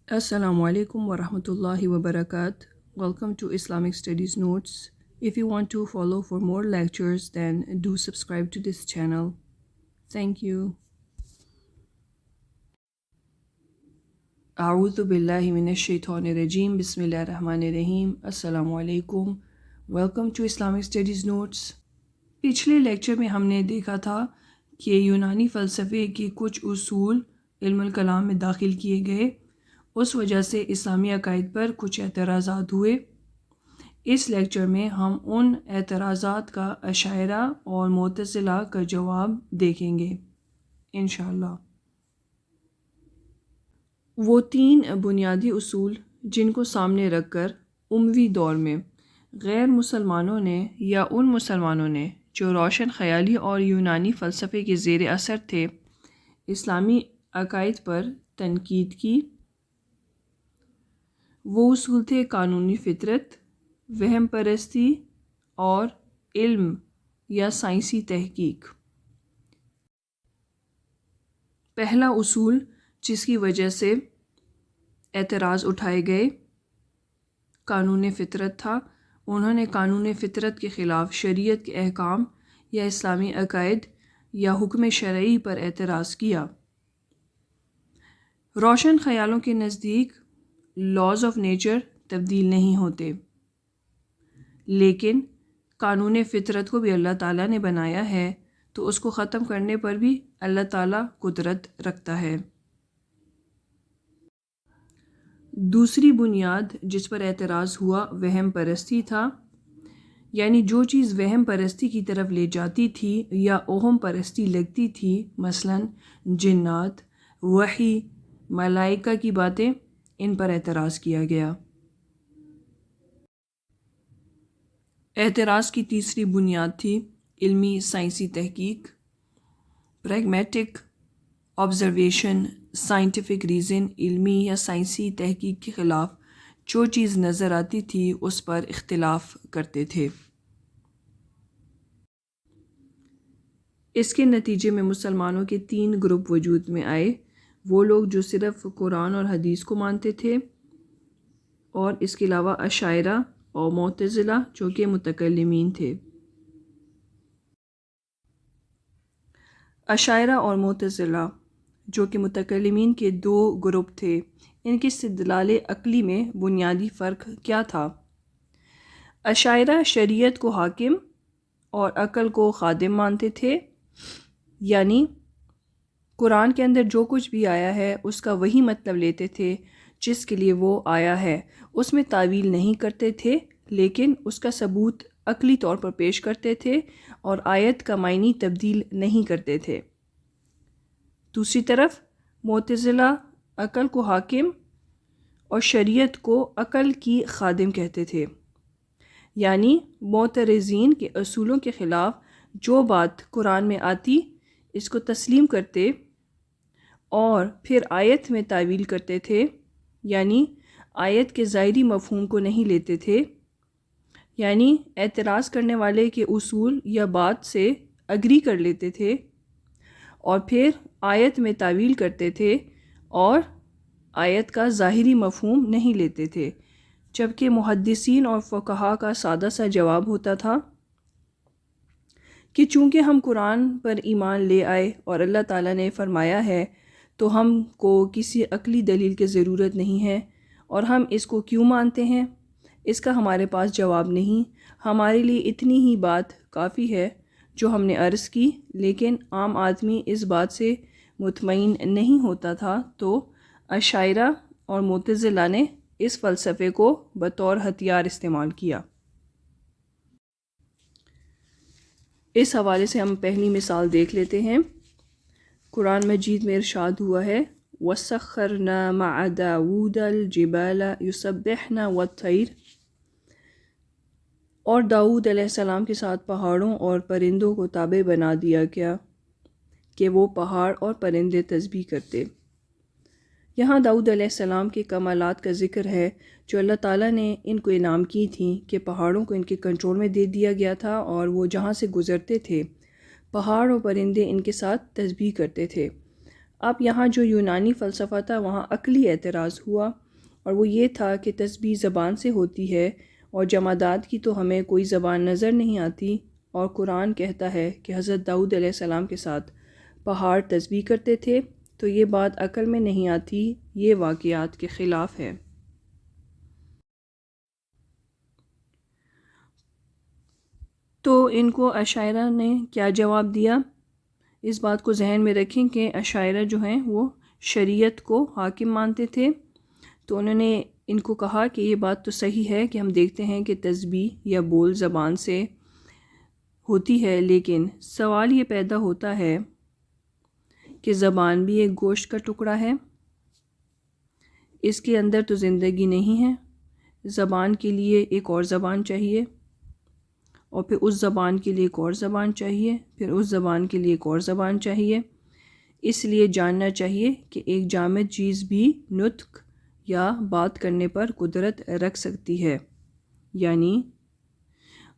Assalamu alaikum wa rahmatullahi wa barakatuh. Welcome to Islamic Studies Notes. If you want to follow for more lectures, then do subscribe to this channel. Thank you. A'udhu billahi minash shaitanir rajim. Bismillahir rahmanir rahim. Assalamu alaikum. Welcome to Islamic Studies Notes. پچھلے lecture میں ہم نے دیکھا تھا کہ یونانی فلسفے کے کچھ اصول علم الکلام میں داخل کیے گئے، اس وجہ سے اسلامی عقائد پر کچھ اعتراضات ہوئے۔ اس لیکچر میں ہم ان اعتراضات کا اشاعرہ اور معتزلہ کا جواب دیکھیں گے انشاءاللہ۔ وہ تین بنیادی اصول جن کو سامنے رکھ کر اموی دور میں غیر مسلمانوں نے یا ان مسلمانوں نے جو روشن خیالی اور یونانی فلسفے کے زیر اثر تھے اسلامی عقائد پر تنقید کی، وہ اصول تھے قانونی فطرت، وہم پرستی اور علم یا سائنسی تحقیق۔ پہلا اصول جس کی وجہ سے اعتراض اٹھائے گئے قانون فطرت تھا۔ انہوں نے قانون فطرت کے خلاف شریعت کے احکام یا اسلامی عقائد یا حکم شرعی پر اعتراض کیا۔ روشن خیالوں کے نزدیک لاز آف نیچر تبدیل نہیں ہوتے، لیکن قانون فطرت کو بھی اللہ تعالیٰ نے بنایا ہے تو اس کو ختم کرنے پر بھی اللہ تعالیٰ قدرت رکھتا ہے۔ دوسری بنیاد جس پر اعتراض ہوا وہم پرستی تھا، یعنی جو چیز وہم پرستی کی طرف لے جاتی تھی یا اوہم پرستی لگتی تھی، مثلا جنات، وحی، ملائکہ کی باتیں، ان پر اعتراض کیا گیا۔ اعتراض کی تیسری بنیاد تھی علمی سائنسی تحقیق، پریگمیٹک آبزرویشن، سائنٹیفک ریزن۔ علمی یا سائنسی تحقیق کے خلاف جو چیز نظر آتی تھی اس پر اختلاف کرتے تھے۔ اس کے نتیجے میں مسلمانوں کے تین گروپ وجود میں آئے، وہ لوگ جو صرف قرآن اور حدیث کو مانتے تھے، اور اس کے علاوہ اشاعرہ اور معتزلہ جو کہ متکلمین تھے۔ اشاعرہ اور معتزلہ جو کہ متکلمین کے دو گروپ تھے، ان کے استدلال عقلی میں بنیادی فرق کیا تھا؟ اشاعرہ شریعت کو حاکم اور عقل کو خادم مانتے تھے، یعنی قرآن کے اندر جو کچھ بھی آیا ہے اس کا وہی مطلب لیتے تھے جس کے لیے وہ آیا ہے، اس میں تعویل نہیں کرتے تھے، لیکن اس کا ثبوت عقلی طور پر پیش کرتے تھے اور آیت کا معنی تبدیل نہیں کرتے تھے۔ دوسری طرف معتزلہ عقل کو حاکم اور شریعت کو عقل کی خادم کہتے تھے، یعنی معترضین کے اصولوں کے خلاف جو بات قرآن میں آتی اس کو تسلیم کرتے اور پھر آیت میں تعویل کرتے تھے، یعنی آیت کے ظاہری مفہوم کو نہیں لیتے تھے، یعنی اعتراض کرنے والے کے اصول یا بات سے اگری کر لیتے تھے اور پھر آیت میں تعویل کرتے تھے اور آیت کا ظاہری مفہوم نہیں لیتے تھے، جبکہ محدثین اور فقہا کا سادہ سا جواب ہوتا تھا کہ چونکہ ہم قرآن پر ایمان لے آئے اور اللہ تعالیٰ نے فرمایا ہے تو ہم کو کسی عقلی دلیل کی ضرورت نہیں ہے، اور ہم اس کو کیوں مانتے ہیں اس کا ہمارے پاس جواب نہیں، ہمارے لیے اتنی ہی بات کافی ہے جو ہم نے عرض کی، لیکن عام آدمی اس بات سے مطمئن نہیں ہوتا تھا، تو اشاعرہ اور معتزلہ نے اس فلسفے کو بطور ہتھیار استعمال کیا۔ اس حوالے سے ہم پہلی مثال دیکھ لیتے ہیں۔ قرآن مجید میں ارشاد ہوا ہے وَسَخَّرْنَا مَعَ دَاوُودَ الْجِبَالَ يُسَبِّحْنَ وَالطَّيْرَ، اور داؤد علیہ السلام کے ساتھ پہاڑوں اور پرندوں کو تابع بنا دیا گیا کہ وہ پہاڑ اور پرندے تسبیح کرتے۔ یہاں داؤد علیہ السلام کے کمالات کا ذکر ہے جو اللہ تعالیٰ نے ان کو انعام کی تھیں کہ پہاڑوں کو ان کے کنٹرول میں دے دیا گیا تھا اور وہ جہاں سے گزرتے تھے پہاڑ اور پرندے ان کے ساتھ تسبیح کرتے تھے۔ اب یہاں جو یونانی فلسفہ تھا وہاں عقلی اعتراض ہوا، اور وہ یہ تھا کہ تسبیح زبان سے ہوتی ہے، اور جمادات کی تو ہمیں کوئی زبان نظر نہیں آتی، اور قرآن کہتا ہے کہ حضرت داؤد علیہ السلام کے ساتھ پہاڑ تسبیح کرتے تھے، تو یہ بات عقل میں نہیں آتی، یہ واقعات کے خلاف ہے۔ تو ان کو اشاعرہ نے کیا جواب دیا؟ اس بات کو ذہن میں رکھیں کہ اشاعرہ جو ہیں وہ شریعت کو حاکم مانتے تھے، تو انہوں نے ان کو کہا کہ یہ بات تو صحیح ہے کہ ہم دیکھتے ہیں کہ تسبیح یا بول زبان سے ہوتی ہے، لیکن سوال یہ پیدا ہوتا ہے کہ زبان بھی ایک گوشت کا ٹکڑا ہے، اس کے اندر تو زندگی نہیں ہے، زبان کے لیے ایک اور زبان چاہیے، اور پھر اس زبان کے لیے ایک اور زبان چاہیے، پھر اس زبان کے لیے ایک اور زبان چاہیے۔ اس لیے جاننا چاہیے کہ ایک جامد چیز بھی نطق یا بات کرنے پر قدرت رکھ سکتی ہے، یعنی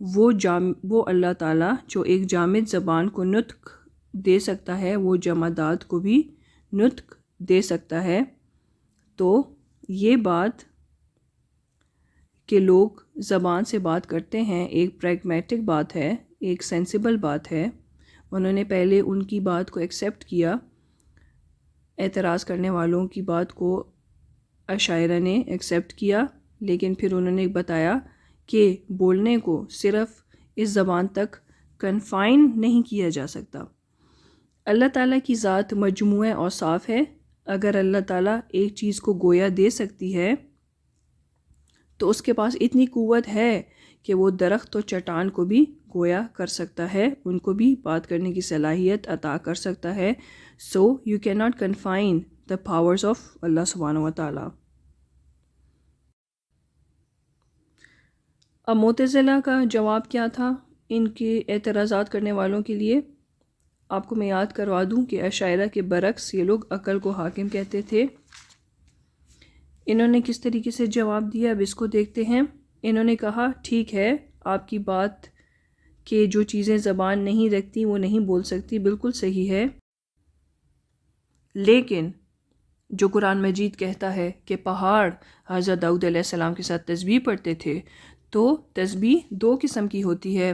وہ اللہ تعالیٰ جو ایک جامد زبان کو نطق دے سکتا ہے، وہ جمادات کو بھی نطق دے سکتا ہے۔ تو یہ بات کہ لوگ زبان سے بات کرتے ہیں ایک پریگمیٹک بات ہے، ایک سینسیبل بات ہے۔ انہوں نے پہلے ان کی بات کو ایکسیپٹ کیا، اعتراض کرنے والوں کی بات کو اشاعرہ نے ایکسیپٹ کیا، لیکن پھر انہوں نے بتایا کہ بولنے کو صرف اس زبان تک کنفائن نہیں کیا جا سکتا۔ اللہ تعالیٰ کی ذات مجموعہ اوصاف ہے، اگر اللہ تعالیٰ ایک چیز کو گویا دے سکتی ہے تو اس کے پاس اتنی قوت ہے کہ وہ درخت و چٹان کو بھی گویا کر سکتا ہے، ان کو بھی بات کرنے کی صلاحیت عطا کر سکتا ہے۔ So you can not confine the powers of Allah سبحانہ و تعالیٰ۔ اب معتزلہ کا جواب کیا تھا ان کے اعتراضات کرنے والوں کے لیے؟ آپ کو میں یاد کروا دوں کہ اشاعرہ کے برعکس یہ لوگ عقل کو حاکم کہتے تھے۔ انہوں نے کس طریقے سے جواب دیا، اب اس کو دیکھتے ہیں۔ انہوں نے کہا ٹھیک ہے، آپ کی بات کہ جو چیزیں زبان نہیں رکھتی وہ نہیں بول سکتی بالکل صحیح ہے، لیکن جو قرآن مجید کہتا ہے کہ پہاڑ حضرت داؤد علیہ السلام کے ساتھ تسبیح پڑھتے تھے، تو تسبیح دو قسم کی ہوتی ہے،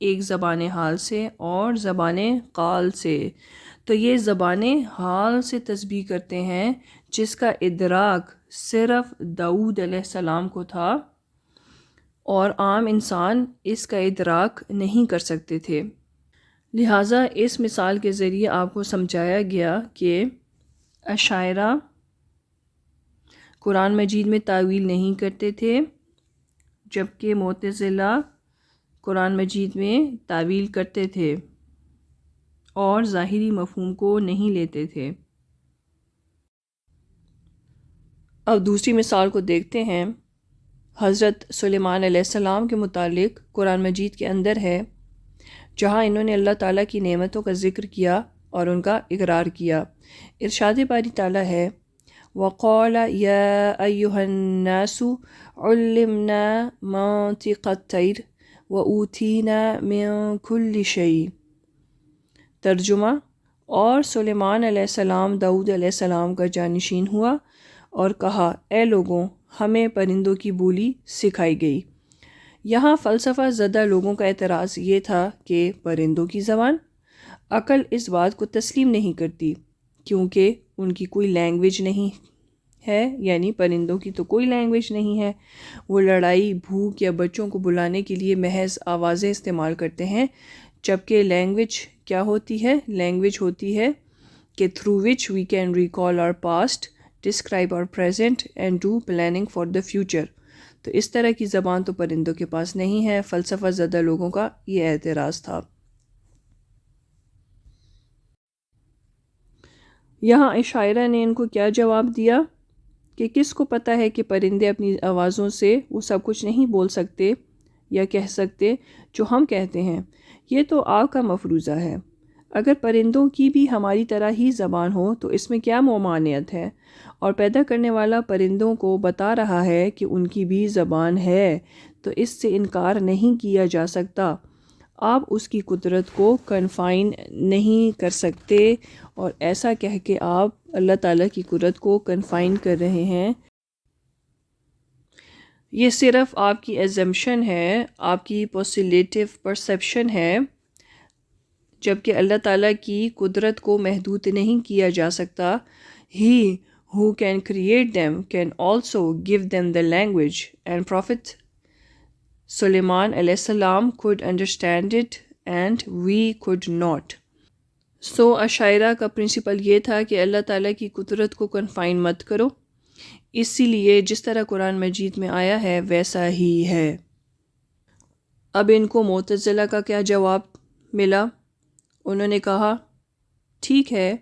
ایک زبان حال سے اور زبان قال سے۔ تو یہ زبان حال سے تسبیح کرتے ہیں جس کا ادراک صرف داؤد علیہ السلام کو تھا، اور عام انسان اس کا ادراک نہیں کر سکتے تھے۔ لہٰذا اس مثال کے ذریعے آپ کو سمجھایا گیا کہ اشاعرہ قرآن مجید میں تعویل نہیں کرتے تھے، جبکہ معتزلہ قرآن مجید میں تعویل کرتے تھے اور ظاہری مفہوم کو نہیں لیتے تھے۔ اب دوسری مثال کو دیکھتے ہیں۔ حضرت سلیمان علیہ السلام کے متعلق قرآن مجید کے اندر ہے، جہاں انہوں نے اللہ تعالیٰ کی نعمتوں کا ذکر کیا اور ان کا اقرار کیا۔ ارشاد باری تعالیٰ ہے وَقَالَ يَا أَيُّهَا النَّاسُ عُلِّمْنَا مَنطِقَ الطَّيْرِ وَأُوتِينَا مِن كُلِّ شَيْءٍ۔ ترجمہ، اور سلیمان علیہ السلام داؤد علیہ السلام کا جانشین ہوا اور کہا اے لوگوں، ہمیں پرندوں کی بولی سکھائی گئی۔ یہاں فلسفہ زدہ لوگوں کا اعتراض یہ تھا کہ پرندوں کی زبان، عقل اس بات کو تسلیم نہیں کرتی کیونکہ ان کی کوئی لینگویج نہیں ہے، یعنی پرندوں کی تو کوئی لینگویج نہیں ہے، وہ لڑائی، بھوک یا بچوں کو بلانے کے لیے محض آوازیں استعمال کرتے ہیں، جبکہ لینگویج کیا ہوتی ہے؟ لینگویج ہوتی ہے کہ through which we can recall our past, describe our present and do planning for the future. تو اس طرح کی زبان تو پرندوں کے پاس نہیں ہے۔ فلسفہ زدہ لوگوں کا یہ اعتراض تھا۔ یہاں اشاعرہ نے ان کو کیا جواب دیا کہ کس کو پتہ ہے کہ پرندے اپنی آوازوں سے وہ سب کچھ نہیں بول سکتے یا کہہ سکتے جو ہم کہتے ہیں، یہ تو آپ کا مفروضہ ہے۔ اگر پرندوں کی بھی ہماری طرح ہی زبان ہو تو اس میں کیا ممانعت ہے؟ اور پیدا کرنے والا پرندوں کو بتا رہا ہے کہ ان کی بھی زبان ہے، تو اس سے انکار نہیں کیا جا سکتا۔ آپ اس کی قدرت کو کنفائن نہیں کر سکتے، اور ایسا کہہ کے آپ اللہ تعالیٰ کی قدرت کو کنفائن کر رہے ہیں، یہ صرف آپ کی ایزمپشن ہے، آپ کی پوسیلیٹیو پرسیپشن ہے، جبکہ اللہ تعالیٰ کی قدرت کو محدود نہیں کیا جا سکتا. He who can create them can also give them the language, and Prophet Sulaiman alayhi salam could understand it and we could not. So اشاعرہ کا پرنسپل یہ تھا کہ اللہ تعالیٰ کی قدرت کو کنفائن مت کرو، اسی لیے جس طرح قرآن مجید میں آیا ہے ویسا ہی ہے. اب ان کو معتزلہ کا کیا جواب ملا؟ انہوں نے کہا ٹھیک ہے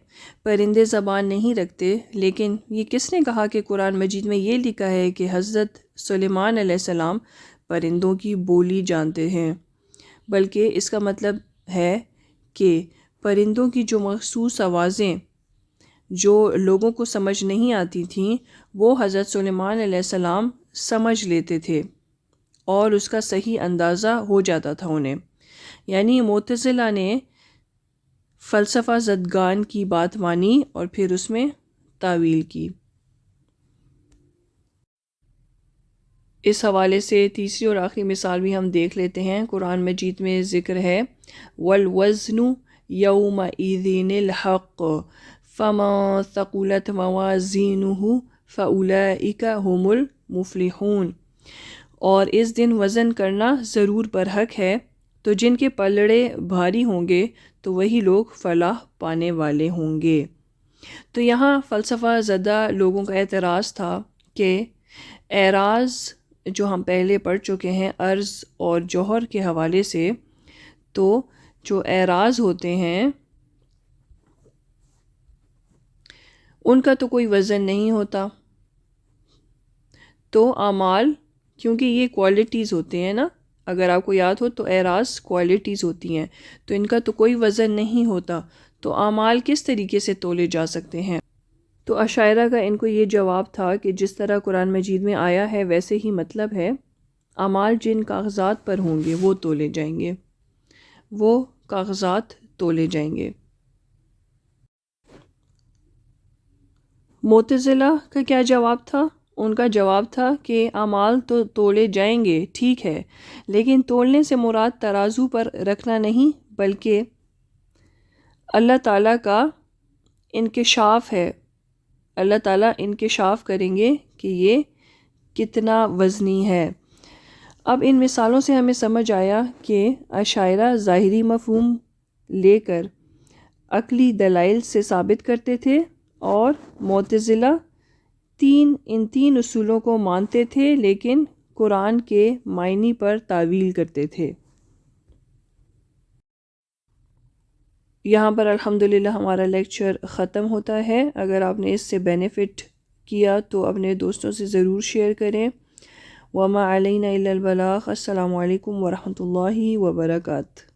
پرندے زبان نہیں رکھتے، لیکن یہ کس نے کہا کہ قرآن مجید میں یہ لکھا ہے کہ حضرت سلیمان علیہ السلام پرندوں کی بولی جانتے ہیں؟ بلکہ اس کا مطلب ہے کہ پرندوں کی جو مخصوص آوازیں جو لوگوں کو سمجھ نہیں آتی تھیں وہ حضرت سلیمان علیہ السلام سمجھ لیتے تھے اور اس کا صحیح اندازہ ہو جاتا تھا انہیں. یعنی معتزلہ نے فلسفہ زدگان کی بات مانی اور پھر اس میں تعویل کی. اس حوالے سے تیسری اور آخری مثال بھی ہم دیکھ لیتے ہیں. قرآن مجید میں ذکر ہے وَالْوَزْنُ يَوْمَئِذٍ الْحَقُّ فَمَنْ ثَقُلَتْ مَوَازِينُهُ فَأُولَئِكَ هُمُ الْمُفْلِحُونَ. اور اس دن وزن کرنا ضرور برحق ہے، تو جن کے پلڑے بھاری ہوں گے تو وہی لوگ فلاح پانے والے ہوں گے. تو یہاں فلسفہ زدہ لوگوں کا اعتراض تھا کہ اعراض جو ہم پہلے پڑھ چکے ہیں عرض اور جوہر کے حوالے سے، تو جو اعراض ہوتے ہیں ان کا تو کوئی وزن نہیں ہوتا، تو اعمال کیونکہ یہ کوالٹیز ہوتے ہیں نا، اگر آپ کو یاد ہو تو اعراض کوالٹیز ہوتی ہیں، تو ان کا تو کوئی وزن نہیں ہوتا، تو اعمال کس طریقے سے تولے جا سکتے ہیں؟ تو اشاعرہ کا ان کو یہ جواب تھا کہ جس طرح قرآن مجید میں آیا ہے ویسے ہی مطلب ہے، اعمال جن کاغذات پر ہوں گے وہ تولے جائیں گے، وہ کاغذات تولے جائیں گے. معتزلہ کا کیا جواب تھا؟ ان کا جواب تھا کہ اعمال تو تولے جائیں گے ٹھیک ہے، لیکن تولنے سے مراد ترازو پر رکھنا نہیں، بلکہ اللہ تعالیٰ کا انکشاف ہے. اللہ تعالیٰ انکشاف کریں گے کہ یہ کتنا وزنی ہے. اب ان مثالوں سے ہمیں سمجھ آیا کہ اشاعرہ ظاہری مفہوم لے کر عقلی دلائل سے ثابت کرتے تھے، اور معتزلہ ان تین اصولوں کو مانتے تھے لیکن قرآن کے معنی پر تعویل کرتے تھے. یہاں پر الحمدللہ ہمارا لیکچر ختم ہوتا ہے. اگر آپ نے اس سے بینیفٹ کیا تو اپنے دوستوں سے ضرور شیئر کریں. وما علینا الا البلاغ. السلام علیکم ورحمۃ اللہ وبرکاتہ.